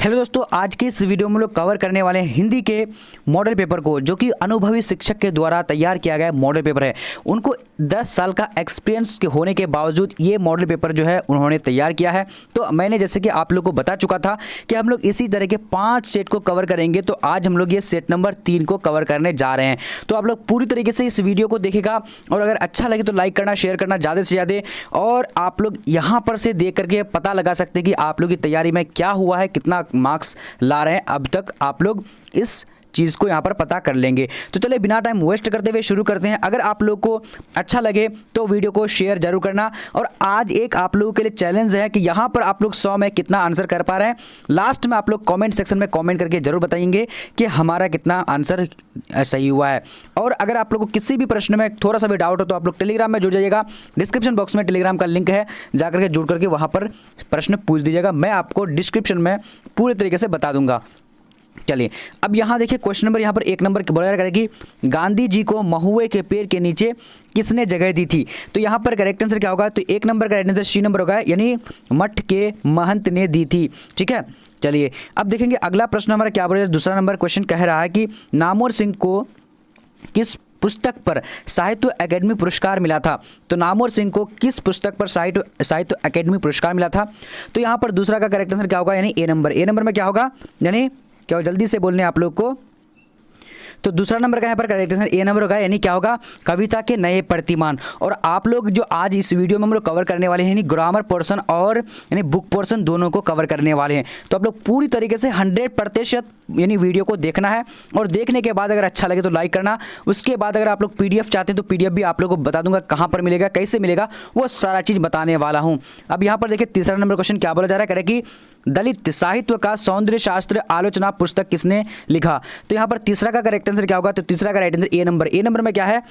Hello दोस्तों, आज के इस वीडियो में लोग कवर करने वाले हैं हिंदी के मॉडल पेपर को, जो कि अनुभवी शिक्षक के द्वारा तैयार किया गया मॉडल पेपर है। उनको 10 साल का एक्सपीरियंस के होने के बावजूद ये मॉडल पेपर जो है उन्होंने तैयार किया है। तो मैंने जैसे कि आप लोग को बता चुका था कि हम लोग इसी तरह के 5 सेट को कवर करेंगे, तो आज हम लोग ये सेट नंबर 3 को कवर करने जा रहे हैं। तो आप लोग पूरी तरीके से इस वीडियो को देखेगा और अगर अच्छा लगे तो लाइक करना, शेयर करना ज़्यादा से ज़्यादा। और आप लोग यहाँ पर से देख करके पता लगा सकते हैं कि आप लोग की तैयारी में क्या हुआ है, कितना मार्क्स ला रहे हैं अब तक, आप लोग इस चीज़ को यहाँ पर पता कर लेंगे। तो चलिए बिना टाइम वेस्ट करते हुए शुरू करते हैं। अगर आप लोग को अच्छा लगे तो वीडियो को शेयर जरूर करना। और आज एक आप लोगों के लिए चैलेंज है कि यहाँ पर आप लोग 100 में कितना आंसर कर पा रहे हैं। लास्ट में आप लोग कमेंट सेक्शन में कमेंट करके जरूर बताएंगे कि हमारा कितना आंसर सही हुआ है। और अगर आप लोग को किसी भी प्रश्न में थोड़ा सा भी डाउट हो तो आप लोग टेलीग्राम में जुड़ जाइएगा। डिस्क्रिप्शन बॉक्स में टेलीग्राम का लिंक है, जाकर के जुड़ करके वहाँ पर प्रश्न पूछ दीजिएगा। मैं आपको डिस्क्रिप्शन में पूरे तरीके से बता दूंगा। चलिए अब यहाँ देखिए, क्वेश्चन नंबर यहाँ पर 1 नंबर बोला जा रहा है कि गांधी जी को महुए के पेड़ के नीचे किसने जगह दी थी। तो यहाँ पर करेक्ट आंसर क्या होगा? तो 1 नंबर का राइट आंसर सी नंबर होगा, यानी मठ के महंत ने दी थी। ठीक है, चलिए अब देखेंगे अगला प्रश्न हमारा क्या बोला। दूसरा नंबर क्वेश्चन कह रहा है कि नामवर सिंह को किस पुस्तक पर साहित्य अकेडमी पुरस्कार मिला था। तो नामवर सिंह को किस पुस्तक पर साहित्य अकेडमी पुरस्कार मिला था। तो यहाँ पर दूसरा का करेक्ट आंसर क्या होगा, यानी ए नंबर। ए नंबर में क्या होगा, यानी क्या, जल्दी से बोलने आप लोग को। तो दूसरा नंबर का यहाँ पर करेक्ट आंसर ए नंबर होगा, यानी क्या होगा, कविता के नए प्रतिमान। और आप लोग जो आज इस वीडियो में हम लोग कवर करने वाले हैं, यानी ग्रामर पोर्शन और यानी बुक पोर्शन दोनों को कवर करने वाले हैं। तो आप लोग पूरी तरीके से 100% यानी वीडियो को देखना है। और देखने के बाद अगर अच्छा लगे तो लाइक करना। उसके बाद अगर आप लोग PDF चाहते हैं तो PDF भी आप लोग को बता दूंगा कहाँ पर मिलेगा, कैसे मिलेगा, वो सारा चीज़ बताने वाला हूँ। अब यहाँ पर देखिए तीसरा नंबर क्वेश्चन क्या बोला जा रहा है, करें कि दलित साहित्य का सौंदर्य शास्त्र आलोचना पुस्तक किसने लिखा। तो यहाँ पर तीसरा का करेक्ट आंसर क्या होगा, तो तीसरा का right answer A number. A number में क्या है,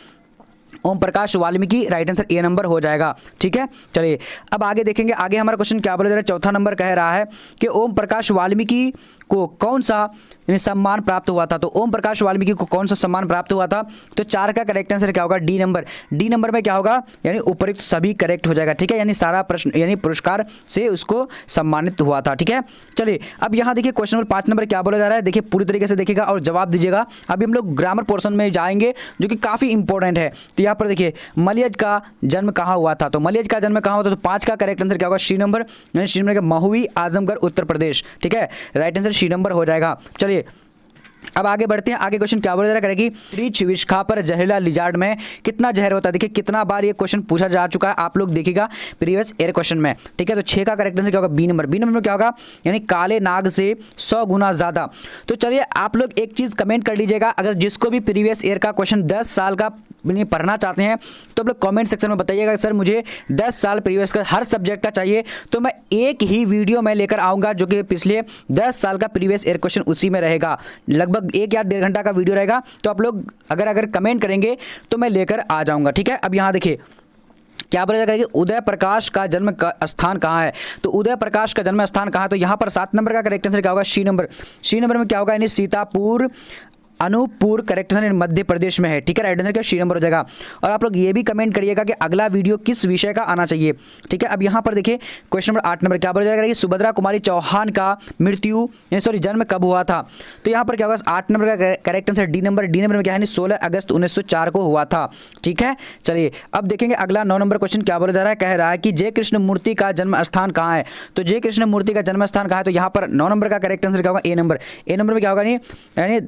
Om Prakash Valmiki, right answer A number हो जाएगा। ठीक है, चलिए अब आगे देखेंगे। आगे हमारा क्वेश्चन क्या बोला जा रहा है, चौथा नंबर कह रहा है कि ओम प्रकाश वाल्मीकि को कौन सा सम्मान प्राप्त हुआ था। तो ओम प्रकाश वाल्मीकि को कौन सा सम्मान प्राप्त हुआ था। तो 4 का करेक्ट आंसर क्या होगा, डी नंबर। डी नंबर में क्या होगा, यानी उपयुक्त सभी करेक्ट हो जाएगा। ठीक है, यानी सारा प्रश्न यानी पुरस्कार से उसको सम्मानित हुआ था। ठीक है, चलिए अब यहाँ देखिए क्वेश्चन नंबर 5 नंबर क्या बोला जा रहा है। देखिए पूरी तरीके से देखिएगा और जवाब दीजिएगा। अभी हम लोग ग्रामर पोर्शन में जाएंगे जो कि काफ़ी इंपॉर्टेंट है। तो यहाँ पर देखिए मलयज का जन्म कहाँ हुआ था। तो मलयज का जन्म कहाँ हुआ था। तो 5 का करेक्ट आंसर क्या होगा, सी नंबर, यानी सी नंबर का महुई, आजमगढ़, उत्तर प्रदेश। ठीक है, राइट आंसर सी नंबर हो जाएगा। चलिए अब आगे बढ़ते हैं। आगे क्वेश्चन क्या बोला जा रहा है, करेगी रीछ विशखा पर जहरीला लिजार्ड में कितना जहर होता है। देखिए कितना बार ये क्वेश्चन पूछा जा चुका है, आप लोग देखिएगा प्रीवियस ईयर क्वेश्चन में। ठीक है, तो 6 का करेक्ट आंसर क्या होगा, बी नंबर। बी नंबर में क्या होगा, यानी काले नाग से 100 गुना ज्यादा। तो चलिए आप लोग एक चीज कमेंट कर लीजिएगा, अगर जिसको भी प्रीवियस ईयर का क्वेश्चन 10 साल का पढ़ना चाहते हैं तो आप लोग कमेंट सेक्शन में बताइएगा सर मुझे 10 साल प्रीवियस का हर सब्जेक्ट का चाहिए। तो मैं एक ही वीडियो में लेकर आऊंगा जो कि पिछले 10 साल का प्रीवियस ईयर क्वेश्चन उसी में रहेगा। लगभग 1 या 1.5 घंटा का वीडियो रहेगा। तो आप लोग अगर कमेंट करेंगे तो मैं लेकर आ जाऊंगा। ठीक है, अब यहाँ देखिए क्या बोला जाएगा कि उदय प्रकाश का जन्म स्थान कहाँ है। तो उदय प्रकाश का जन्म स्थान कहाँ है। तो यहाँ पर 7 नंबर का करेक्ट आंसर क्या होगा, सी नंबर। सी नंबर में क्या होगा, यानी सीतापुर अनूपपुर, करेक्ट आंसर मध्य प्रदेश में है। ठीक है, राइट आंसर क्या, सी नंबर हो जाएगा। और आप लोग ये भी कमेंट करिएगा कि अगला वीडियो किस विषय का आना चाहिए। ठीक है, अब यहाँ पर देखिए क्वेश्चन नंबर 8 नंबर क्या बोला जाएगा कि सुभद्रा कुमारी चौहान का जन्म कब हुआ था। तो यहाँ पर क्या होगा, 8 नंबर का correct answer D number. D number में क्या है, 16 अगस्त 1904 को हुआ था। ठीक है, चलिए अब देखेंगे अगला 9 नंबर क्वेश्चन क्या बोला जा रहा है, कह रहा है कि जय कृष्ण मूर्ति का जन्म स्थान कहाँ है। तो जय कृष्ण मूर्ति का जन्म स्थान कहाँ है। तो यहाँ पर 9 नंबर का करेक्ट आंसर क्या होगा, ए नंबर। ए नंबर में क्या होगा, यानी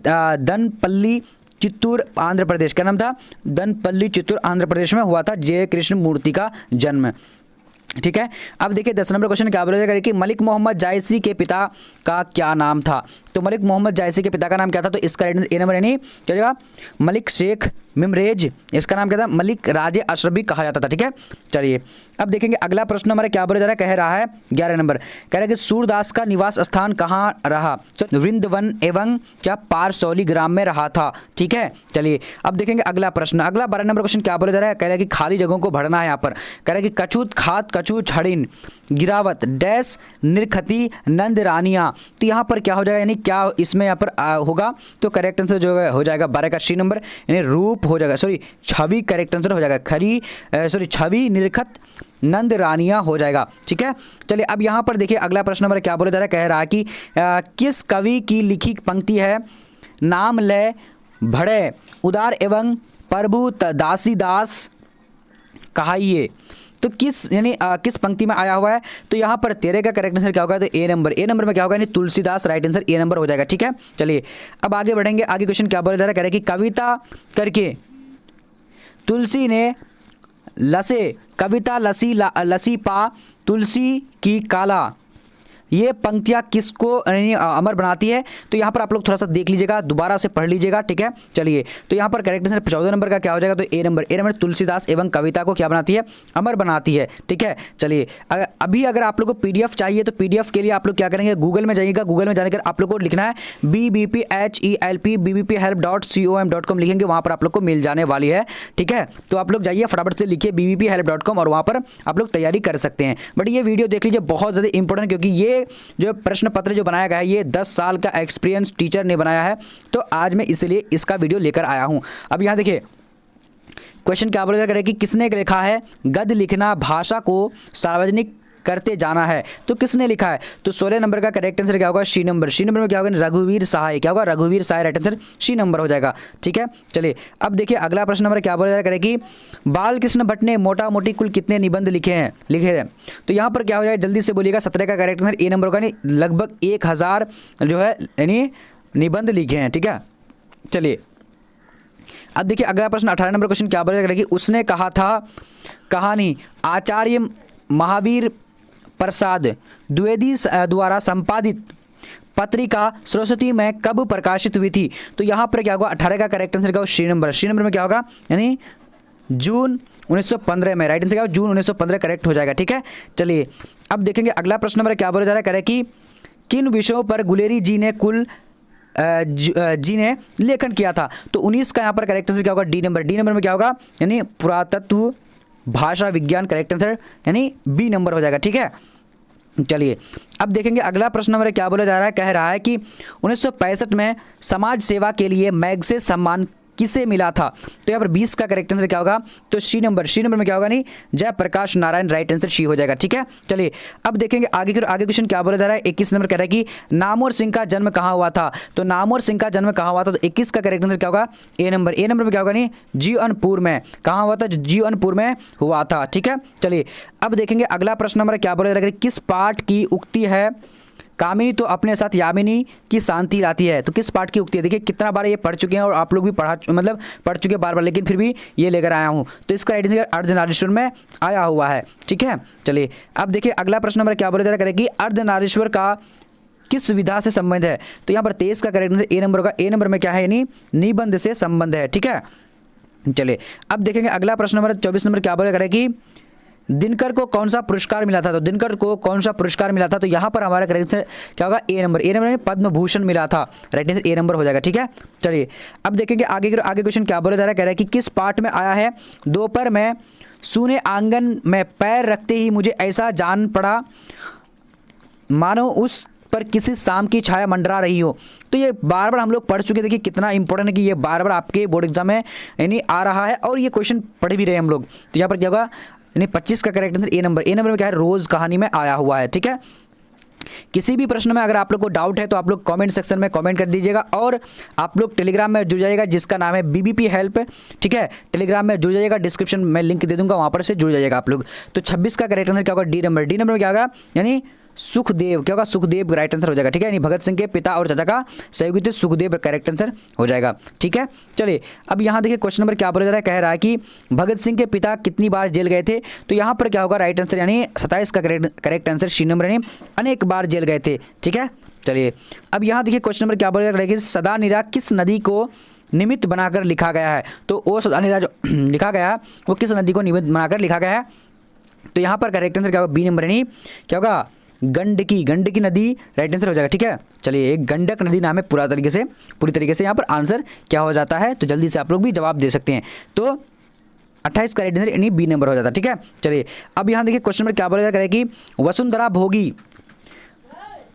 दनपल्ली चित्तूर आंध्र प्रदेश। क्या नाम था, दनपल्ली चित्तूर आंध्र प्रदेश में हुआ था जय कृष्ण मूर्ति का जन्म। ठीक है, अब देखिए 10 नंबर क्वेश्चन क्या बोला जाएगा कि मलिक मोहम्मद जायसी के पिता का क्या नाम था। तो मलिक मोहम्मद जायसी के पिता का नाम क्या था। तो इसका ए नंबर, यानी क्या जाएगा, मलिक शेख मिमरेज। इसका नाम क्या था, मलिक राजे अशरफ भी कहा जाता था। ठीक है, चलिए अब देखेंगे अगला प्रश्न हमारा क्या बोला जा रहा है, कह रहा है 11 नंबर, कह रहा है कि सूरदास का निवास स्थान कहाँ रहा। वृंदावन एवं क्या पारसौली ग्राम में रहा था। ठीक है, चलिए अब देखेंगे अगला प्रश्न। अगला 12 नंबर क्वेश्चन क्या बोला जा रहा है, कह रहा है कि खाली जगहों को भरना है। यहाँ पर कह रहा है कि कछुत खात कछु छड़िन गिरावत डैश निरखती नंद रानिया। तो यहाँ पर क्या हो जाएगा, यानी क्या इसमें यहाँ पर होगा। तो करेक्ट आंसर जो हो जाएगा 12 का सी नंबर, यानी रूप हो जाएगा, सॉरी छवि करेक्ट आंसर हो जाएगा। छवि निरखत नंदरानिया हो जाएगा। ठीक है, चलिए अब यहाँ पर देखिए अगला प्रश्न नंबर क्या बोला जा रहा है, कह रहा है कि किस कवि की लिखी पंक्ति है, नाम लय भड़े उदार एवं प्रभु दासी दास कहाइए। तो किस यानी किस पंक्ति में आया हुआ है, तो यहाँ पर तेरे का करेक्ट आंसर क्या होगा, तो ए नंबर में क्या होगा, यानी Tulsidas, right answer A number हो जाएगा। ठीक है, चलिए अब आगे बढ़ेंगे। आगे क्वेश्चन क्या बोला जा रहा है, कह रहे कि कविता करके तुलसी ने लसे, कविता लसी पा तुलसी की काला, ये पंक्तियाँ किसको अमर बनाती है, तो यहाँ पर आप लोग थोड़ा सा देख लीजिएगा, दोबारा से पढ़ लीजिएगा। ठीक है, चलिए तो यहाँ पर करेक्ट आंसर 14 नंबर का क्या हो जाएगा, तो ए नंबर तुलसीदास एवं कविता को क्या बनाती है, अमर बनाती है। ठीक है, चलिए अभी अगर आप लोग को पीडीएफ चाहिए तो पीडीएफ के लिए आप लोग क्या करेंगे, गूगल में जाइएगा, गूगल में जाने कर आप लोग को लिखना है BBPHELP BBPhelp.com लिखेंगे, वहाँ पर आप लोग को मिल जाने वाली है। ठीक है, तो आप लोग जाइए फटाफट से लिखिए BBPhelp.com और वहाँ पर आप लोग तैयारी कर सकते हैं। बट ये वीडियो देख लीजिए, बहुत ज़्यादा इंपॉर्टेंट, क्योंकि ये जो प्रश्न पत्र जो बनाया गया है ये 10 साल का एक्सपीरियंस टीचर ने बनाया है, तो आज मैं इसलिए इसका वीडियो लेकर आया हूं। अब यहां देखिए क्वेश्चन क्या बोला करें कि किसने लिखा है, गद्य लिखना भाषा को सार्वजनिक करते जाना है, तो किसने लिखा है, तो 16 नंबर का करेक्ट आंसर क्या होगा, सी नंबर में क्या होगा, रघुवीर सहाय, क्या होगा, रघुवीर सहाय, राइट आंसर सी नंबर हो जाएगा। ठीक है, चलिए अब देखिए अगला प्रश्न नंबर क्या बोला जाएगा कि बाल कृष्ण भट्ट ने मोटा मोटी कुल कितने निबंध लिखे हैं, तो यहाँ पर क्या हो जाएगा, जल्दी से बोलिएगा। 17 का करेक्ट आंसर ए नंबर होगा, यानी लगभग 1000 जो है यानी निबंध लिखे हैं। ठीक है, चलिए अब देखिए अगला प्रश्न 18 नंबर क्वेश्चन क्या बोला जाएगा कि उसने कहा था कहानी आचार्य महावीर प्रसाद द्विवेदी द्वारा संपादित पत्रिका सरस्वती में कब प्रकाशित हुई थी, तो यहाँ पर क्या होगा, 18 का करेक्ट आंसर क्या होगा, सी नंबर में क्या होगा, यानी जून 1915 में, राइट आंसर क्या होगा, जून 1915 करेक्ट हो जाएगा। ठीक है, चलिए अब देखेंगे अगला प्रश्न नंबर क्या बोला जा रहा है, कह रहे कि किन विषयों पर गुलेरी जी ने लेखन किया था, तो 19 का यहाँ पर करेक्ट आंसर क्या होगा, डी नंबर में क्या होगा, यानी पुरातत्व भाषा विज्ञान, करेक्ट आंसर यानी बी नंबर हो जाएगा। ठीक है, चलिए अब देखेंगे अगला प्रश्न नंबर क्या बोला जा रहा है, कह रहा है कि 1965 में समाज सेवा के लिए मैग्सेसे सम्मान किसे मिला था, तो यहाँ पर 20 का करेक्ट आंसर क्या होगा, तो सी नंबर में क्या होगा, नहीं Jayaprakash Narayan, right answer C हो जाएगा। ठीक है, चलिए अब देखेंगे आगे क्वेश्चन क्या बोला जा रहा है, 21 नंबर कह रहा है कि नामवर सिंह का जन्म कहाँ हुआ था, तो नामवर सिंह का जन्म कहाँ हुआ था, तो 21 का करेक्ट आंसर क्या होगा, ए नंबर में क्या होगा, नहीं जीवनपुर में, कहाँ हुआ था, जीवनपुर में हुआ था। ठीक है, चलिए अब देखेंगे अगला प्रश्न नंबर क्या बोला जा रहा है, किस पाठ की उक्ति है कामिनी तो अपने साथ यामिनी की शांति लाती है, तो किस पाठ की उक्ति है, देखिए कितना बार ये पढ़ चुके हैं और आप लोग भी पढ़ चुके हैं बार, लेकिन फिर भी ये लेकर आया हूँ, तो इसका राइट आंसर अर्धनारीश्वर में आया हुआ है। ठीक है, चलिए अब देखिए अगला प्रश्न नंबर क्या बोला जा रहा है कि अर्धनारीश्वर का किस विधा से संबंध है, तो यहाँ पर 23 का करेक्ट आंसर ए नंबर होगा, ए नंबर में क्या है, यानी निबंध से संबंध है। ठीक है, चलिए अब देखेंगे अगला प्रश्न नंबर 24 नंबर क्या बोला जा रहा है कि दिनकर को कौन सा पुरस्कार मिला था, तो दिनकर को कौन सा पुरस्कार मिला था, तो यहाँ पर हमारा करेक्ट आंसर क्या होगा, ए नंबर में पद्म भूषण मिला था, राइट आंसर ए नंबर हो जाएगा। ठीक है, चलिए अब देखेंगे आगे क्वेश्चन क्या बोला जा रहा है, कह रहा है कि किस पाठ में आया है, दोपहर में सूने आंगन में पैर रखते ही मुझे ऐसा जान पड़ा मानो उस पर किसी शाम की छाया मंडरा रही हो, तो ये बार बार हम लोग पढ़ चुके, देखिए कितना इंपॉर्टेंट है कि ये बार बार आपके बोर्ड एग्जाम में यानी आ रहा है और ये क्वेश्चन पढ़ भी रहे हम लोग, तो यहाँ पर क्या होगा, यानी 25 का करेक्ट आंसर ए नंबर में क्या है, रोज कहानी में आया हुआ है। ठीक है, किसी भी प्रश्न में अगर आप लोग को डाउट है तो आप लोग कमेंट सेक्शन में कमेंट कर दीजिएगा और आप लोग टेलीग्राम में जुड़ जाइएगा जिसका नाम है बीबीपी हेल्प। ठीक है, टेलीग्राम में जुड़ जाइएगा, डिस्क्रिप्शन में लिंक दे दूंगा, वहां पर से जुड़ जाइएगा आप लोग। तो 26 का करेक्ट आंसर क्या होगा, डी नंबर में क्या होगा, यानी सुखदेव, क्या होगा, सुखदेव राइट आंसर हो जाएगा। ठीक है, यानी भगत सिंह के पिता और चाचा का सहयोगी थे सुखदेव, करेक्ट आंसर हो जाएगा। ठीक है, चलिए अब यहाँ देखिए क्वेश्चन नंबर क्या बोला जा रहा है, कह रहा है कि भगत सिंह के पिता कितनी बार जेल गए थे, तो यहाँ पर क्या होगा, राइट आंसर यानी 27 का करेक्ट आंसर सी नंबर, यानी अनेक बार जेल गए थे। ठीक है, चलिए अब यहाँ देखिए क्वेश्चन नंबर क्या बोला जा रहा है कि सदा निरा किस नदी को निमित्त बनाकर लिखा गया है, तो वो सदा निरा जो लिखा गया है वो किस नदी को निमित्त बनाकर लिखा गया है, तो यहाँ पर करेक्ट आंसर क्या होगा, बी नंबर, यानी क्या होगा, गंडकी नदी, राइट आंसर हो जाएगा। ठीक है, चलिए एक गंडक नदी नाम है पूरी तरीके से यहाँ पर आंसर क्या हो जाता है, तो जल्दी से आप लोग भी जवाब दे सकते हैं, तो 28 का राइट आंसर यानी बी नंबर हो जाता है। ठीक है, चलिए अब यहाँ देखिए क्वेश्चन नंबर क्या बोला जा रहा है कि वसुंधरा भोगी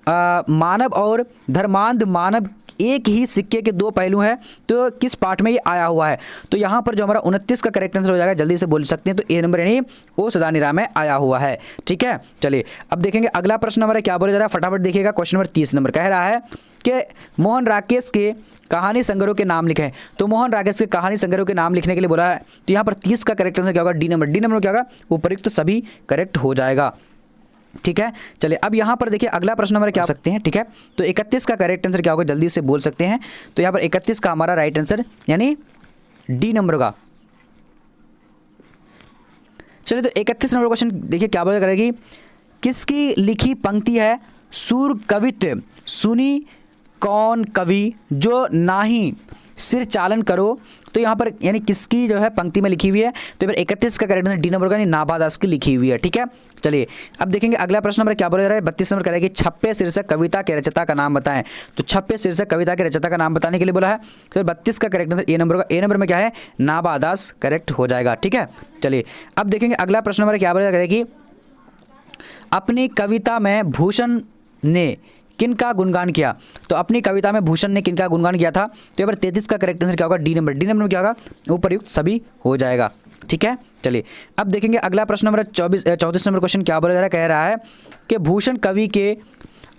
मानव और धर्मांध मानव एक ही सिक्के के दो पहलू हैं, तो किस पार्ट में ये आया हुआ है? तो यहाँ पर जो हमारा 29 का करेक्ट आंसर हो जाएगा, जल्दी से बोल सकते हैं, तो ए नंबर यानी ओ सदानीरा में आया हुआ है। ठीक है, चलिए अब देखेंगे अगला प्रश्न हमारा क्या बोला जा रहा है, फटाफट देखिएगा। क्वेश्चन नंबर 30 नंबर कह रहा है कि मोहन राकेश के कहानी संग्रह के नाम लिखें। तो मोहन राकेश के कहानी संग्रह के नाम लिखने के लिए बोला है, तो यहाँ पर 30 का करेक्ट आंसर क्या होगा? D number. डी नंबर क्या होगा? उपयुक्त सभी करेक्ट हो जाएगा। ठीक है, चलिए अब यहाँ पर देखिए अगला प्रश्न हमारा क्या सकते हैं। ठीक है, तो 31 का करेक्ट आंसर क्या होगा? जल्दी से बोल सकते हैं। तो यहाँ पर 31 का हमारा राइट आंसर यानी डी नंबर होगा। चलिए तो 31 नंबर क्वेश्चन देखिए क्या बोला करेगी, किसकी लिखी पंक्ति है सूर कवित्व सुनी कौन कवि जो नाही सिर चालन करो? तो यहाँ पर यानी किसकी जो है पंक्ति में लिखी हुई है? तो यहाँ पर 31 का करेक्ट आंसर डी नंबर का यानी नाबादास की लिखी हुई है। ठीक है, चलिए अब देखेंगे अगला प्रश्न नंबर क्या बोला जा रहा है। 32 नंबर करेगी छप्पे शीर्षक कविता के रचयिता का नाम बताएं। तो छप्पे शीर्षक कविता के रचयिता का नाम बताने के लिए बोला है, तो 32 का करेक्ट आंसर ए नंबर का। ए नंबर में क्या है? नाबादास करेक्ट हो जाएगा। ठीक है, चलिए अब देखेंगे अगला प्रश्न नंबर क्या बोला करेगी, अपनी कविता में भूषण ने किनका गुणगान किया? तो अपनी कविता में भूषण ने किनका गुणगान किया था? तो यहाँ पर 33 का करेक्ट आंसर क्या होगा? D number. डी नंबर में क्या होगा? उपयुक्त सभी हो जाएगा। ठीक है, चलिए अब देखेंगे अगला प्रश्न नंबर 34 नंबर क्वेश्चन क्या बोला जा रहा है, कह रहा है कि भूषण कवि के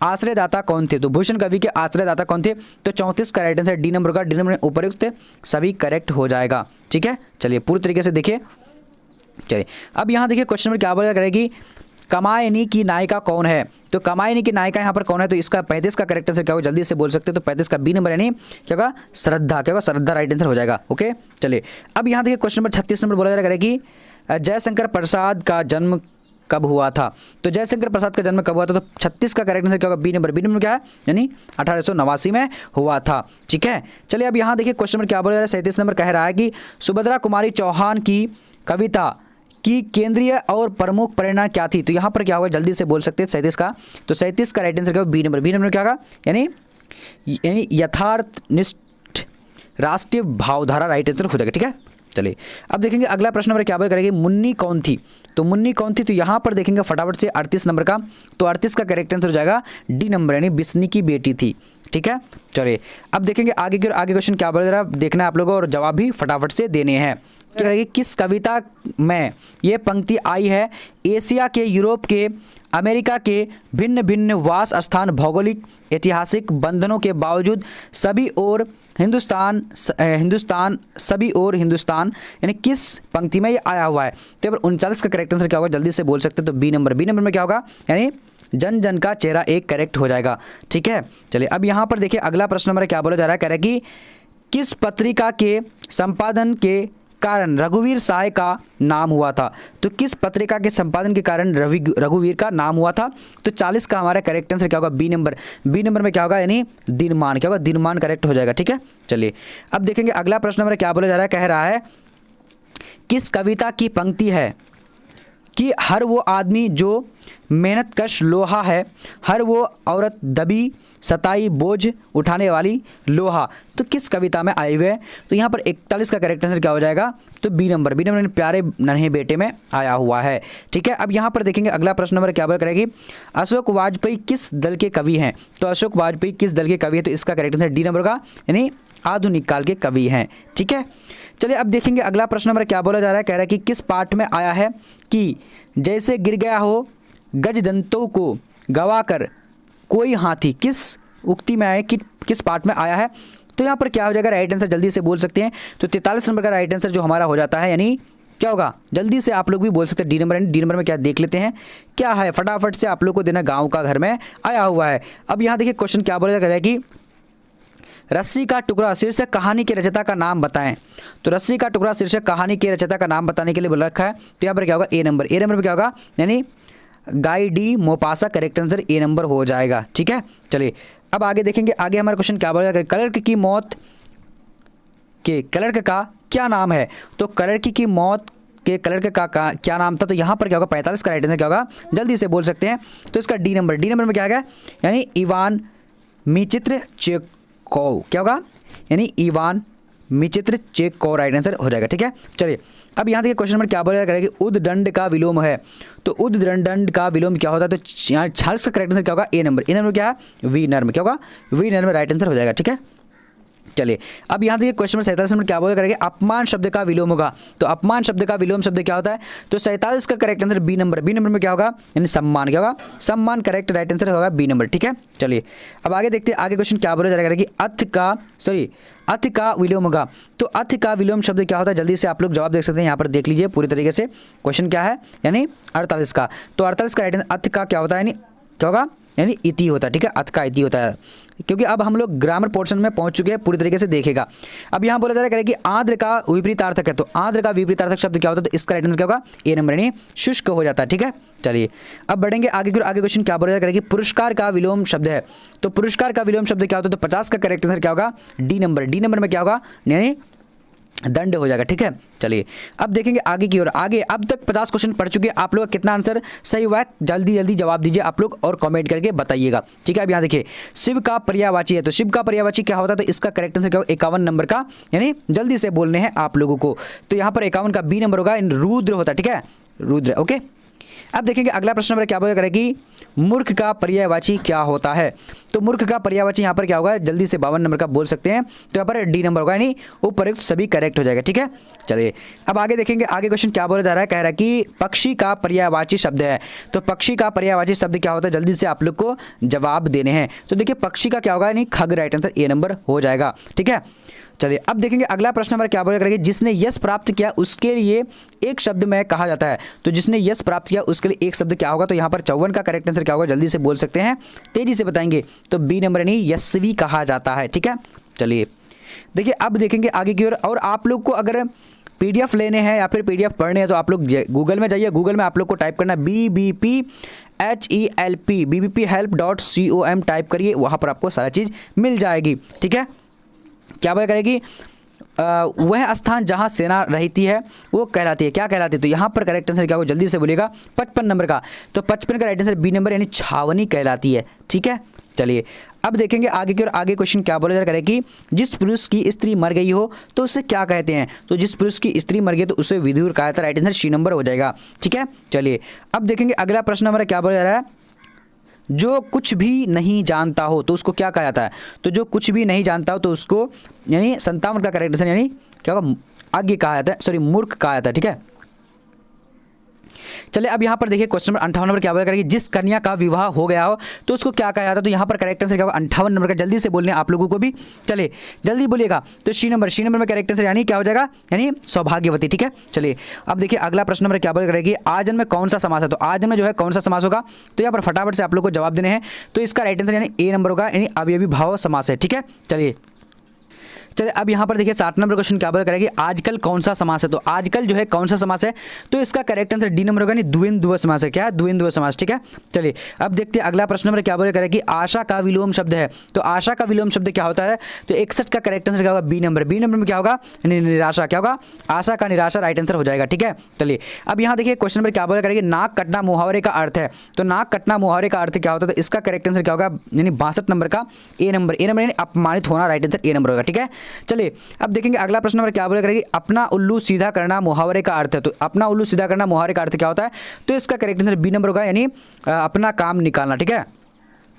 आश्रयदाता कौन थे? तो भूषण कवि के आश्रयदाता कौन थे? तो 34 का राइट आंसर डी नंबर का। डी नंबर में उपयुक्त सभी करेक्ट हो जाएगा। ठीक है, चलिए पूरी तरीके से देखिए। चलिए अब यहाँ देखिए क्वेश्चन नंबर क्या बोला करेगी, कामायनी की नायिका कौन है? तो कामायनी की नायिका यहाँ पर कौन है? तो इसका 35 का करेक्ट आंसर क्या होगा? जल्दी से बोल सकते हैं। तो 35 का बी नंबर यानी क्या होगा? श्रद्धा। क्या होगा? श्रद्धा राइट आंसर हो जाएगा। ओके, चलिए अब यहाँ देखिए क्वेश्चन नंबर 36 नंबर बोला जा रहा है कि जयशंकर प्रसाद का जन्म कब हुआ था? तो जयशंकर प्रसाद का जन्म कब हुआ था? तो 36 का करेक्ट आंसर क्या होगा? B number. बी नंबर क्या है? यानी 1889 में हुआ था। ठीक है, चलिए अब यहाँ देखिए क्वेश्चन नंबर क्या बोला जा रहा है। 37 नंबर कह रहा है कि सुभद्रा कुमारी चौहान की कविता की केंद्रीय और प्रमुख प्रेरणा क्या थी? तो यहाँ पर क्या होगा? जल्दी से बोल सकते हैं 37 का। तो 37 का राइट आंसर क्या होगा? B number. बी नंबर क्या होगा? यानी यथार्थनिष्ठ राष्ट्रीय भावधारा राइट आंसर हो जाएगा। ठीक है, चलिए अब देखेंगे अगला प्रश्न नंबर क्या करेगी, मुन्नी कौन थी? तो मुन्नी कौन थी? तो यहाँ पर देखेंगे फटाफट से 38 नंबर का। तो 38 का करेक्ट आंसर हो जाएगा डी नंबर यानी बिस्नी की बेटी थी। ठीक है, चलिए अब देखेंगे आगे क्वेश्चन क्या बोल रहा है, देखना है आप लोगों और जवाब भी फटाफट से देने हैं। क्या रहेगी, किस कविता में ये पंक्ति आई है, एशिया के, यूरोप के, अमेरिका के भिन्न भिन्न वास स्थान, भौगोलिक ऐतिहासिक बंधनों के बावजूद सभी ओर हिंदुस्तान सभी ओर हिंदुस्तान, यानी किस पंक्ति में ये आया हुआ है? तो यहाँ पर 39 का करेक्ट आंसर क्या होगा? जल्दी से बोल सकते हैं। तो बी नंबर। बी नंबर में क्या होगा? यानी जन जन का चेहरा एक करेक्ट हो जाएगा। ठीक है, चलिए अब यहाँ पर देखिए अगला प्रश्न नंबर क्या बोला जा रहा है, कह रहा है कि किस पत्रिका के संपादन के कारण रघुवीर साय का नाम हुआ था? तो किस पत्रिका के संपादन के कारण रघुवीर का नाम हुआ था? तो 40 का हमारा करेक्ट आंसर क्या होगा? B number. बी नंबर में क्या होगा? यानी दिनमान। क्या होगा? दिनमान करेक्ट हो जाएगा। ठीक है, चलिए अब देखेंगे अगला प्रश्न नंबर क्या बोला जा रहा है, कह रहा है किस कविता की पंक्ति है कि हर वो आदमी जो मेहनतकश लोहा है, हर वो औरत दबी सताई बोझ उठाने वाली लोहा? तो किस कविता में आए हुए? तो यहाँ पर 41 का करेक्ट आंसर क्या हो जाएगा? तो बी नंबर। बी नंबर प्यारे नन्हे बेटे में आया हुआ है। ठीक है, अब यहाँ पर देखेंगे अगला प्रश्न नंबर क्या करेगी, अशोक वाजपेयी किस दल के कवि हैं? तो अशोक वाजपेयी किस दल के कवि है? तो इसका करेक्ट आंसर डी नंबर का, यानी आधुनिक काल के कवि हैं। ठीक है, चलिए अब देखेंगे अगला प्रश्न नंबर क्या बोला जा रहा है, कह रहा है कि किस पाठ में आया है कि जैसे गिर गया हो गजदंतों को गवाकर कोई हाथी? किस उक्ति में आया कि किस पाठ में आया है? तो यहाँ पर क्या हो जाएगा? राइट आंसर जल्दी से बोल सकते हैं। तो 43 नंबर का राइट आंसर जो हमारा हो जाता है, यानी क्या होगा? जल्दी से आप लोग भी बोल सकते हैं डी नंबर। डी नंबर में क्या देख लेते हैं क्या है, फटाफट से आप लोग को देना। गाँव का घर में आया हुआ है। अब यहाँ देखिए क्वेश्चन क्या बोला जा रहा है कि रस्सी का टुकड़ा शीर्षक कहानी के रचयिता का नाम बताएं। तो रस्सी का टुकड़ा शीर्षक कहानी के रचयिता का नाम बताने के लिए बोला रखा है। तो यहाँ पर क्या होगा? ए नंबर। ए नंबर पर क्या होगा? यानी गाई D Maupassant correct answer A number हो जाएगा। ठीक है, चलिए अब आगे देखेंगे। आगे हमारा क्वेश्चन क्या बोला, क्लर्क की मौत के क्लर्क का क्या नाम है? तो क्लर्क की मौत के क्लर्क का क्या नाम था? तो यहाँ पर क्या होगा? 45 का राइट आंसर क्या होगा? जल्दी से बोल सकते हैं। तो इसका डी नंबर। डी नंबर में क्या आएगा? यानी इवान मिचित्र चेकोव। क्या होगा? यानी इवान मिचित्र चेक को राइट आंसर हो जाएगा। ठीक है, चलिए अब यहाँ देखिए क्वेश्चन नंबर क्या बोला करेगा कि उद्दंड का विलोम है, तो उद्दंड का विलोम क्या होता है, तो यहाँ 46 का करेक्ट आंसर क्या होगा, ए नंबर क्या है, वी नर्म, क्या होगा, वी नर्म राइट आंसर हो जाएगा। ठीक है, चलिए अब यहाँ देखिए क्वेश्चन नंबर 47 में क्या बोला करेंगे, अपमान शब्द का विलोम होगा, तो अपमान शब्द का विलोम शब्द क्या होता है, तो 47 का करेक्ट आंसर बी नंबर में क्या होगा, यानी सम्मान, क्या होगा, सम्मान करेक्ट राइट आंसर होगा बी नंबर। ठीक है, चलिए अब आगे देखते हैं आगे क्वेश्चन क्या बोला जाएगा कि अथ का विलोम होगा, तो अथ का विलोम शब्द क्या होता है, जल्दी से आप लोग जवाब देख सकते हैं, यहाँ पर देख लीजिए पूरी तरीके से क्वेश्चन क्या है, यानी 48 का, तो 48 का राइट आंसर अथ का क्या होता है, यानी क्या होगा, यानी इति होता है। ठीक है, अथ का इति होता है, क्योंकि अब हम लोग ग्रामर पोर्शन में पहुंच चुके हैं, पूरी तरीके से देखेगा। अब यहाँ बोला जा रहा है कि आर्द्र का विपरीतार्थक है, तो आर्द्र का विपरीतार्थक शब्द क्या होता है, तो इसका राइट आंसर क्या होगा, ए नंबर, यानी शुष्क हो जाता है। ठीक है, चलिए अब बढ़ेंगे आगे क्वेश्चन क्या बोला जा रहा है कि पुरस्कार का विलोम शब्द है, तो पुरस्कार का विलोम शब्द क्या होता है, तो 50 का करेक्ट आंसर क्या होगा, डी नंबर में क्या होगा, यानी दंड हो जाएगा। ठीक है, चलिए अब देखेंगे आगे की ओर। आगे अब तक 50 क्वेश्चन पढ़ चुके हैं, आप लोग का कितना आंसर सही हुआ है, जल्दी जवाब दीजिए आप लोग और कमेंट करके बताइएगा। ठीक है, अब यहाँ देखिए शिव का पर्यायवाची है, तो शिव का पर्यायवाची क्या होता है, तो इसका करेक्ट आंसर क्या होगा, 51 नंबर का, यानी जल्दी से बोलने हैं आप लोगों को, तो यहाँ पर 51 का बी नंबर होगा, रुद्र होता है। ठीक है, रुद्र। ओके, अब देखेंगे अगला प्रश्न नंबर क्या बोला करेगी, मूर्ख का पर्यायवाची क्या होता है, तो मूर्ख का पर्यायवाची यहाँ पर क्या होगा, जल्दी से 52 नंबर का बोल सकते हैं, तो यहाँ पर डी नंबर होगा, यानी उपयुक्त सभी करेक्ट हो जाएगा। ठीक है, चलिए अब आगे देखेंगे आगे क्वेश्चन क्या बोला जा रहा है, कह रहा है कि पक्षी का पर्यायवाची शब्द है, तो पक्षी का पर्यायवाची शब्द क्या होता है, जल्दी से आप लोग को जवाब देने हैं, तो देखिए पक्षी का क्या होगा, यानी खग राइट आंसर ए नंबर हो जाएगा। ठीक है, चलिए अब देखेंगे अगला प्रश्न नंबर क्या बोला करेंगे, जिसने यश प्राप्त किया उसके लिए एक शब्द में कहा जाता है, तो जिसने यश प्राप्त किया उसके लिए एक शब्द क्या होगा, तो यहाँ पर 54 का करेक्ट आंसर क्या होगा, जल्दी से बोल सकते हैं, तेजी से बताएंगे, तो बी नंबर यानी यशस्वी कहा जाता है। ठीक है, चलिए देखिए अब देखेंगे आगे की ओर। और आप लोग को अगर PDF लेने हैं या फिर PDF पढ़ने हैं, तो आप लोग गूगल में जाइए, गूगल में आप लोग को टाइप करना BBPHELP.com टाइप करिए, वहाँ पर आपको सारा चीज़ मिल जाएगी। ठीक है, क्या बोला करेगी, वह स्थान जहां सेना रहती है वो कहलाती है, क्या कहलाती है, तो यहाँ पर करेक्ट आंसर क्या होगा, जल्दी से बोलिएगा, 55 नंबर का, तो 55 का राइट आंसर बी नंबर, यानी छावनी कहलाती है। ठीक है, चलिए अब देखेंगे आगे की ओर। आगे क्वेश्चन क्या बोला जा रहा है कि जिस पुरुष की स्त्री मर गई हो तो उसे क्या कहते हैं, तो जिस पुरुष की स्त्री मर गई तो उसे विधुर कहा जाता है, राइट आंसर सी नंबर हो जाएगा। ठीक है, चलिए अब देखेंगे अगला प्रश्न नंबर क्या बोला जा रहा है, जो कुछ भी नहीं जानता हो तो उसको क्या कहा जाता है, तो जो कुछ भी नहीं जानता हो तो उसको यानी 57 का करेक्ट आंसर यानी क्या होगा, आगे कहा जाता है, सॉरी मूर्ख कहा जाता है। ठीक है, चलिए अब यहाँ पर देखिए क्वेश्चन नंबर 58 नंबर क्या बोला करेगी, जिस कन्या का विवाह हो गया हो तो उसको क्या कहा जाता है, तो यहाँ पर करेक्ट आंसर क्या होगा, 58 नंबर का, जल्दी से बोलने आप लोगों को भी, चलिए जल्दी बोलिएगा, तो सी नंबर में करेक्ट आंसर यानी क्या हो जाएगा, यानी सौभाग्यवती। ठीक है, चलिए अब देखिए अगला प्रश्न नंबर क्या बोला करेगी, आजन में कौन सा समास है, तो आजन में जो है कौन सा समास होगा, तो यहाँ पर फटाफट से आप लोग को जवाब देने हैं, तो इसका राइट आंसर यानी ए नंबर होगा, यानी अवयवी भाव समास है। ठीक है, चलिए अब यहाँ पर देखिए 60 नंबर क्वेश्चन क्या बोला करेगी, आजकल कौन सा समास है, तो आजकल जो है कौन सा समास है, तो इसका करेक्ट आंसर डी नंबर होगा, यानी द्विंद्व समास है, क्या है, द्विंद्व समास। ठीक है, चलिए अब देखते हैं अगला प्रश्न नंबर क्या बोला करेगी, आशा का विलोम शब्द है, तो आशा का विलोम शब्द क्या होता है, तो 61 का करेक्ट आंसर क्या होगा, बी नंबर में क्या होगा, निराशा, क्या होगा, आशा का निराशा राइट आंसर हो जाएगा। ठीक है, चलिए अब यहाँ देखिए क्वेश्चन नंबर क्या बोला करेगी, नाक कटना मुहावरे का अर्थ है, तो नाक कटना मुहावरे का अर्थ क्या होता है, तो इसका करेक्ट आंसर क्या होगा, यानी 62 नंबर का ए नंबर यानी अपमानित होना, राइट आंसर ए नंबर होगा। ठीक है, चलिए अब देखेंगे अगला प्रश्न नंबर क्या बोला करेगी, अपना उल्लू सीधा करना मुहावरे का अर्थ है, तो अपना उल्लू सीधा करना मुहावरे का अर्थ क्या होता है, तो इसका करेक्ट आंसर बी नंबर होगा, यानी अपना काम निकालना। ठीक है,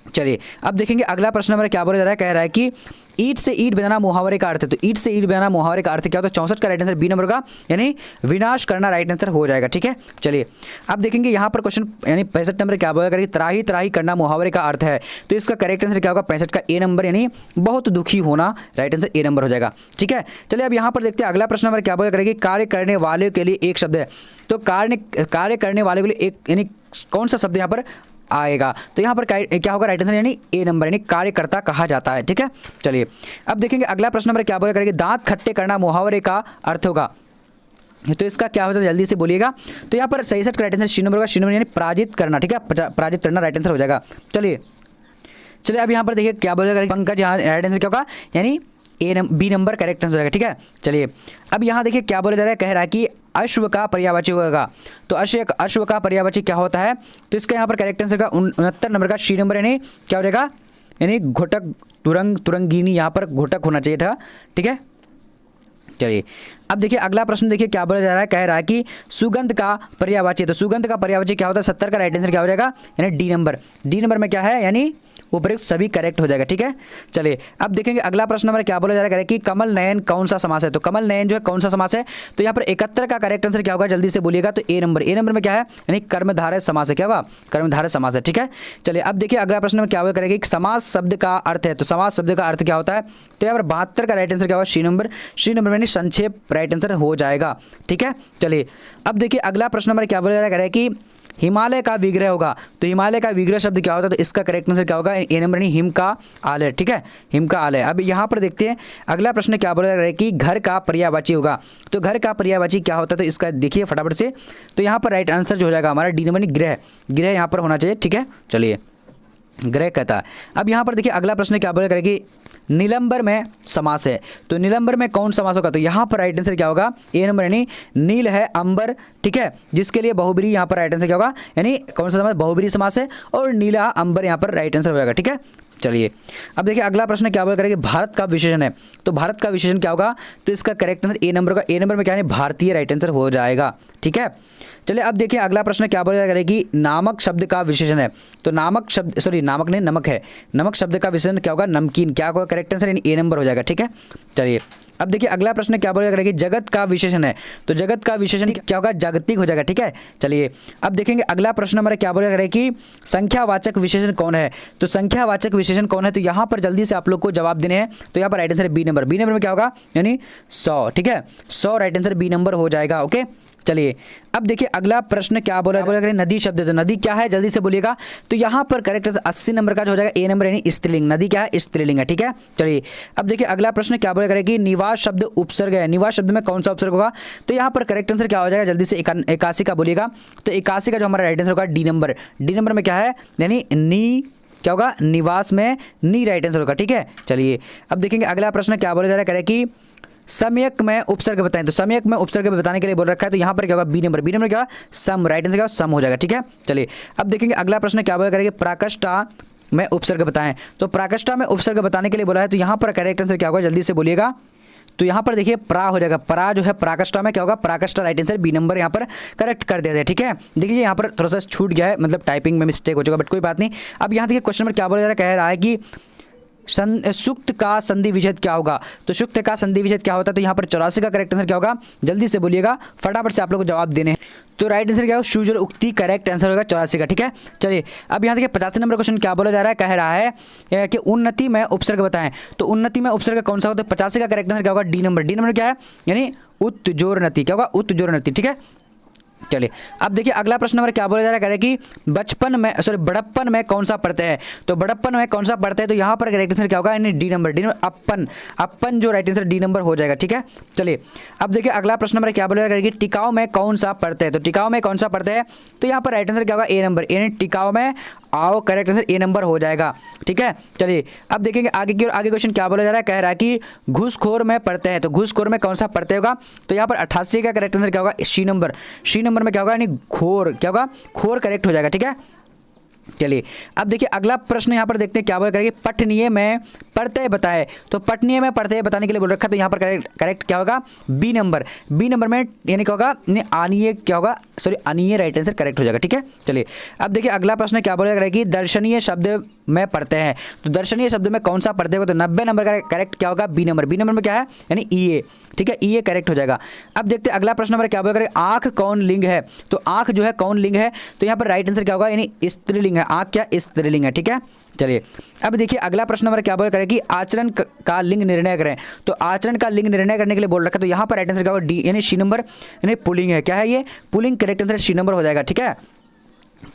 चलिए अब देखेंगे अगला प्रश्न नंबर क्या बोला जा रहा है, कह रहा है कि ईट से ईट बनाना मुहावरे का अर्थ है, तो ईट से ईट बनाना मुहावरे का अर्थ क्या होता है, 64 का राइट आंसर बी नंबर का, यानी विनाश करना राइट आंसर हो जाएगा। ठीक है, चलिए अब देखेंगे यहाँ पर क्वेश्चन यानी 65 नंबर क्या बोला करेगी, त्राही त्राही करना मुहावरे का अर्थ है, तो इसका करेक्ट आंसर क्या होगा, 65 का ए नंबर, यानी बहुत दुखी होना, राइट आंसर ए नंबर हो जाएगा। ठीक है, चलिए अब यहाँ पर देखते हैं अगला प्रश्न नंबर क्या बोला करेगी, कार्य करने वाले के लिए एक शब्द है, तो कार्य करने वाले के लिए एक यानी कौन सा शब्द यहाँ पर आएगा, तो यहाँ पर क्या होगा, राइट आंसर यानी ए नंबर, यानी कार्यकर्ता कहा जाता है। ठीक है, चलिए अब देखेंगे अगला प्रश्न नंबर क्या बोला करेगी, दांत खट्टे करना मुहावरे का अर्थ होगा, तो इसका क्या होता है, जल्दी से बोलिएगा, तो यहाँ पर 66 का राइट आंसर सी नंबर होगा, सी नंबर यानी पराजित करना। ठीक है, पराजित करना राइट आंसर हो जाएगा। चलिए अब यहाँ पर देखिए क्या बोला करेगी, पंकज, यहाँ राइट आंसर क्या होगा, यानी बी नंबर करेक्ट आंसर हो जाएगा। ठीक है, चलिए अब यहाँ देखिए क्या बोला जा रहा है, कह रहा है कि अश्व का पर्यायवाची होगा, तो अश्व का पर्यायवाची क्या होता है, तो इसका यहाँ पर करेक्ट आंसर का 69 नंबर का सी नंबर, यानी क्या हो जाएगा, यानी घोटक तुरंगिनी, यहाँ पर घोटक होना चाहिए था। ठीक है, चलिए अब देखिए अगला प्रश्न देखिए क्या बोला जा रहा है, कह रहा है कि सुगंध का पर्यायवाची, तो सुगंध का पर्यायवाची क्या होता है, 70 का राइट आंसर क्या हो जाएगा, यानी डी नंबर। डी नंबर में क्या है, यानी उपयुक्त सभी करेक्ट हो जाएगा, ठीक है। चलिए अब देखेंगे अगला प्रश्न हमारा क्या बोला जा रहा है कि कमल नयन कौन सा समास है, तो कमल नयन जो है कौन सा समास है, तो यहाँ पर 71 का करेक्ट आंसर क्या होगा, जल्दी से बोलिएगा, तो ए नंबर। ए नंबर में क्या है, यानी कर्मधारय समास है, क्या होगा, कर्मधारय समास है, ठीक है। चलिए अब देखिए अगला प्रश्न में क्या होगा करेगी, समास शब्द का अर्थ है, तो समास शब्द का अर्थ क्या होता है, तो यहाँ पर 72 का राइट आंसर क्या होगा, सी नंबर। सी नंबर में संक्षेप राइट आंसर हो जाएगा, ठीक है। चलिए अब देखिए अगला प्रश्न हमारा क्या बोला जा रहा है कि हिमालय का विग्रह होगा, तो हिमालय का विग्रह शब्द क्या होता है, तो इसका करेक्ट आंसर क्या होगा, ए नंबर नहीं, हिम का आलय, ठीक है, हिम का आलय। अब यहाँ पर देखते हैं अगला प्रश्न क्या बोला जा रहा है कि घर का पर्यायवाची होगा, तो घर का पर्यायवाची क्या होता है, तो इसका देखिए फटाफट से, तो यहाँ पर राइट आंसर जो हो जाएगा हमारा डी नंबर नहीं, गृह। गृह यहाँ पर होना चाहिए, ठीक है। चलिए गृह कहता है। अब यहाँ पर देखिए अगला प्रश्न क्या बोला करेगी, नीलंबर में समास है, तो नीलंबर में कौन समास होगा, तो यहाँ पर राइट आंसर क्या होगा, ए नंबर, यानी नील है अंबर, ठीक है, जिसके लिए बहुब्री यहाँ पर राइट आंसर क्या होगा, यानी कौन सा समास, बहुब्री समास है, और नीला अंबर यहाँ पर राइट आंसर हो जाएगा, ठीक है। चलिए अब देखिए अगला प्रश्न क्या बोला करेंगे, भारत का विशेषण है, तो भारत का विशेषण क्या होगा, तो इसका करेक्ट आंसर ए नंबर का। ए नंबर में क्या है, भारतीय राइट आंसर हो जाएगा, ठीक है। चलिए अब देखिए अगला प्रश्न क्या बोला करेगी, नामक शब्द का विशेषण है, तो नामक शब्द, सॉरी नामक नहीं नमक है, नमक शब्द का विशेषण क्या होगा, नमकीन, क्या होगा करेक्ट आंसर, यानी ए नंबर हो जाएगा, ठीक है। चलिए अब देखिए अगला प्रश्न क्या बोला करेगी, जगत का विशेषण है, तो जगत का विशेषण क्या होगा, जागतिक हो जाएगा, ठीक है। चलिए अब देखेंगे अगला प्रश्न हमारा क्या बोला करेगी कि संख्यावाचक विशेषण कौन है, तो संख्यावाचक विशेषण कौन है, तो यहाँ पर जल्दी से आप लोग को जवाब देने हैं, तो यहाँ पर right answer B number. B number में क्या होगा, यानी 100, ठीक है, 100 राइट आंसर बी नंबर हो जाएगा, ओके। चलिए अब देखिए अगला प्रश्न क्या बोला करें, नदी शब्द, तो नदी क्या है, जल्दी से बोलिएगा, तो यहाँ पर करेक्ट 80 नंबर का जो हो जाएगा ए नंबर, यानी स्त्रीलिंग। नदी क्या है, स्त्रीलिंग है, ठीक है। चलिए अब देखिए अगला प्रश्न क्या बोला करेगी, निवास शब्द उपसर्ग है, निवास शब्द में कौन सा उपसर्ग होगा, तो यहाँ पर करेक्ट आंसर क्या हो जाएगा, जल्दी से 81 का बोलिएगा, तो 81 का जो हमारा राइट आंसर होगा डी नंबर। डी नंबर में क्या है, यानी नी क्या होगा, निवास में नी राइट आंसर होगा, ठीक है। चलिए अब देखेंगे अगला प्रश्न क्या बोला जा रहा है, करें कि सम्यक में उपसर्ग बताएं, तो सम्यक में उपसर्ग बताने के लिए बोल रखा है, तो यहाँ पर क्या होगा, बी नंबर। बी नंबर क्या, सम, राइट आंसर क्या, सम हो जाएगा, ठीक है। चलिए अब देखेंगे अगला प्रश्न क्या बोला करेंगे, प्राकृष्टा में उपसर्ग बताएं, तो प्राकृष्टा में उपसर्ग बताने के लिए बोला है, तो यहाँ पर करेक्ट आंसर क्या होगा, जल्दी से बोलिएगा, तो यहाँ पर देखिए प्रा हो जाएगा, प्रा जो है प्राकृष्टा में क्या होगा, प्राकृष्टा राइट आंसर बी नंबर यहाँ पर करेक्ट कर दिया है, ठीक है। देखिए यहाँ पर थोड़ा सा छूट गया है, मतलब टाइपिंग में मिस्टेक हो चुका, बट कोई बात नहीं। अब यहाँ देखिए क्वेश्चन नंबर क्या बोला जा रहा है, कह रहा है कि सुक्त का संधि विच्छेद क्या होगा, तो सुक्त का संधि विच्छेद क्या होता है, तो यहाँ पर 84 का करेक्ट आंसर क्या होगा, जल्दी से बोलिएगा, फटाफट से आप लोग को जवाब देने हैं, तो राइट आंसर क्या होगा, सुजल उक्ति करेक्ट आंसर होगा 84 का, ठीक है। चलिए अब यहाँ देखिए 85 नंबर क्वेश्चन क्या बोला जा रहा है, कह रहा है कि उन्नति में उपसर्ग बताएं, तो उन्नति में उपसर्ग कौन सा होता है, 85 का करेक्ट आंसर क्या होगा, डी नंबर। डी नंबर क्या है, यानी उत्जोरनति, क्या होगा, उत्जोरनति, ठीक है। चलिए अब देखिए अगला प्रश्न नंबर क्या बोला जा रहा है, कह रहे कि बचपन में, सॉरी बड़प्पन में कौन सा पढ़ते हैं, तो बड़प्पन में कौन सा पढ़ते हैं, तो यहाँ पर करेक्ट आंसर क्या होगा, यानी डी नंबर। डी नंबर अपन, अपन जो राइट आंसर डी नंबर हो जाएगा, ठीक है। चलिए अब देखिए अगला प्रश्न नंबर क्या बोला जा रहा है कि टिकाऊ में कौन सा पढ़ते हैं, तो टिकाऊ में कौन सा पढ़ते हैं, तो यहाँ पर राइट आंसर क्या होगा, ए नंबर, यानी टिकाऊ में आओ, करेक्ट आंसर ए नंबर हो जाएगा, ठीक है। चलिए अब देखेंगे आगे की ओर, आगे क्वेश्चन क्या बोला जा रहा है, कह रहा है कि घूसखोर में पढ़ते हैं, तो घूसखोर में कौन सा पढ़ते होगा, तो यहाँ पर 88 का करेक्ट आंसर क्या होगा, सी नंबर। सी नंबर में क्या होगा, यानी खोर, क्या होगा, खोर करेक्ट हो जाएगा, ठीक है। चलिए अब देखिए अगला प्रश्न यहाँ पर देखते हैं क्या बोल करेंगे, पठनीय में पढ़ते बताए, तो पठनीय में पढ़ते बताने के लिए बोल रखा, तो यहाँ पर करेक्ट क्या होगा, बी नंबर। बी नंबर में यानी क्या होगा, आनीय क्या होगा, सॉरी अनीय राइट आंसर करेक्ट हो जाएगा, ठीक है। चलिए अब देखिए अगला प्रश्न क्या बोला करेगी, दर्शनीय शब्द में पढ़ते हैं, तो दर्शनीय शब्द में कौन सा पढ़ते होगा, तो 90 नंबर का करेक्ट क्या होगा, बी नंबर। बी नंबर में क्या है, यानी ई, ठीक है, ई करेक्ट हो जाएगा। अब देखते हैं अगला प्रश्न नंबर क्या बोला करें, आंख कौन लिंग है, तो आंख जो है कौन लिंग है, तो यहाँ पर राइट आंसर क्या होगा, यानी स्त्रीलिंग है, आंख क्या स्त्रीलिंग है, ठीक है। चलिए अब देखिए अगला प्रश्न नंबर क्या बोल करें कि आचरण का लिंग निर्णय करें, तो आचरण का लिंग निर्णय करने के लिए बोल रखा है, तो यहाँ पर राइट आंसर क्या होगा, डी यानी सी नंबर, यानी पुलिंग है, क्या है ये, pulling, correct answer C number हो जाएगा, ठीक है।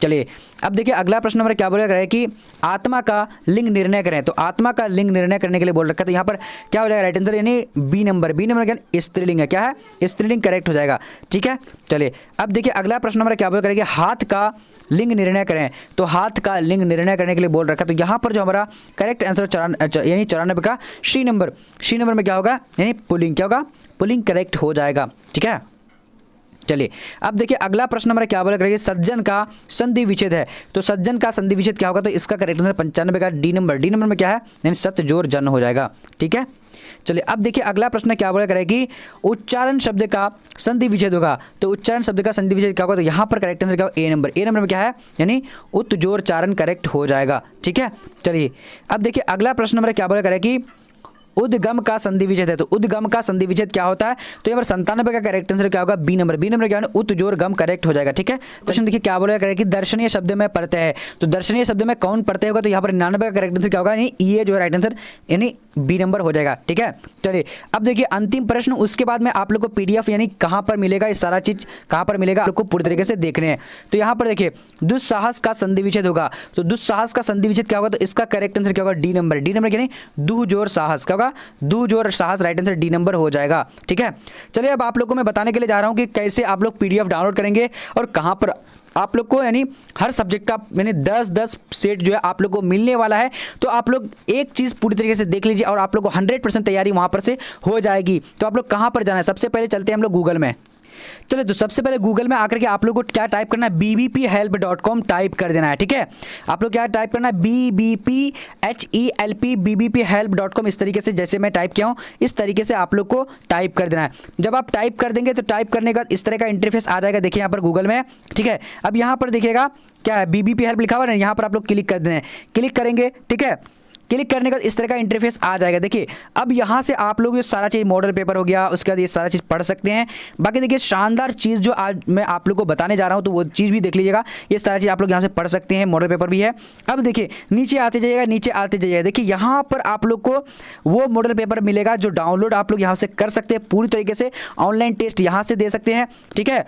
चलिए अब देखिए अगला प्रश्न नंबर क्या बोल रहा है कि आत्मा का लिंग निर्णय करें, तो आत्मा का लिंग निर्णय करने के लिए बोल रखा है, तो यहाँ पर क्या हो जाएगा, राइट आंसर यानी बी नंबर। बी नंबर क्या, स्त्रीलिंग है, क्या है, स्त्रीलिंग करेक्ट हो जाएगा, ठीक है। चलिए अब देखिए अगला प्रश्न नंबर क्या बोल करेंगे, हाथ का लिंग निर्णय करें, तो हाथ का लिंग निर्णय करने के लिए बोल रखा है, तो यहाँ पर जो हमारा करेक्ट आंसर यानी 94 का सी नंबर। सी नंबर में क्या होगा, यानी पुलिंग, क्या होगा, पुलिंग करेक्ट हो जाएगा, ठीक है। चलिए अब देखिए अगला प्रश्न नंबर क्या बोला करेंगे, सज्जन का संधि विच्छेद है, तो सज्जन का संधि विच्छेद क्या होगा, तो इसका करेक्ट आंसर 95 का डी नंबर। डी नंबर में क्या है, यानी सत्य जोर जन हो जाएगा, ठीक है। चलिए अब देखिए अगला प्रश्न क्या बोला करें कि उच्चारण शब्द का संधि विच्छेद होगा। तो उच्चारण शब्द का संधि विच्छेद क्या होगा, तो यहाँ पर करेक्ट आंसर क्या होगा, ए नंबर। ए नंबर में क्या है, यानी उत्जोरचारण करेक्ट हो जाएगा। ठीक है, चलिए अब देखिए अगला प्रश्न नंबर क्या बोला करें कि उद्गम का संधि विच्छेद है। तो उद्गम का संधि विच्छेद क्या होता है, तो यहाँ पर 97 का करेक्ट आंसर क्या होगा, बी नंबर। बी नंबर क्या है, उत्जोर गम करेक्ट हो जाएगा। ठीक है, क्वेश्चन देखिए क्या बोला करें कि दर्शनीय शब्द में पढ़ते हैं। तो दर्शनीय शब्द में कौन पढ़ते होगा, तो यहाँ पर 99 का करेक्ट आंसर क्या होगा, यानी ये जो है राइट आंसर यानी बी नंबर हो जाएगा। ठीक है, चलिए अब देखिए अंतिम प्रश्न, उसके बाद में आप लोग को पीडीएफ यानी कहाँ पर मिलेगा, ये सारा चीज कहाँ पर मिलेगा, आपको पूरी तरीके से देखने हैं। तो यहाँ पर देखिए दुस्साहस का संधि विच्छेद होगा। तो दुस्साहस का संधि विच्छेद क्या होगा, तो इसका करेक्ट आंसर क्या होगा, डी नंबर। डी नंबर यानी दुहजोर साहस क्या होगा, दुहजोर साहस, राइट आंसर डी नंबर हो जाएगा। ठीक है, चलिए अब आप लोगों को मैं बताने के लिए जा रहा हूं कि कैसे आप लोग पीडीएफ डाउनलोड करेंगे और कहां पर आप लोग को यानी हर सब्जेक्ट का यानी 10-10 सेट जो है आप लोग को मिलने वाला है। तो आप लोग एक चीज़ पूरी तरीके से देख लीजिए और आप लोग को 100% तैयारी वहां पर से हो जाएगी। तो आप लोग कहां पर जाना है, सबसे पहले चलते हैं हम लोग गूगल में। चलिए तो सबसे पहले गूगल में आकर के आप लोगों को क्या टाइप करना है, bbphelp.com टाइप कर देना है। ठीक है, आप लोग क्या टाइप करना है, bbphelp.com। इस तरीके से जैसे मैं टाइप किया हूं इस तरीके से आप लोग को टाइप कर देना है। जब आप टाइप कर देंगे तो टाइप करने के बाद इस तरह का इंटरफेस आ जाएगा, देखिए यहाँ पर गूगल में। ठीक है, अब यहाँ पर देखिएगा क्या है, बीबीपी हेल्प लिखा हुआ है, यहाँ पर आप लोग क्लिक कर देना है। क्लिक करेंगे, ठीक है, क्लिक करने का इस तरह का इंटरफेस आ जाएगा। देखिए अब यहाँ से आप लोग ये सारा चीज़ मॉडल पेपर हो गया, उसके बाद ये सारा चीज़ पढ़ सकते हैं। बाकी देखिए शानदार चीज़ जो आज मैं आप लोग को बताने जा रहा हूँ तो वो चीज़ भी देख लीजिएगा। ये सारा चीज़ आप लोग यहाँ से पढ़ सकते हैं, मॉडल पेपर भी है। अब देखिए नीचे आते जाइएगा, नीचे आते जाइएगा, देखिए यहाँ पर आप लोग को वो मॉडल पेपर मिलेगा जो डाउनलोड आप लोग यहाँ से कर सकते हैं। पूरी तरीके से ऑनलाइन टेस्ट यहाँ से दे सकते हैं। ठीक है,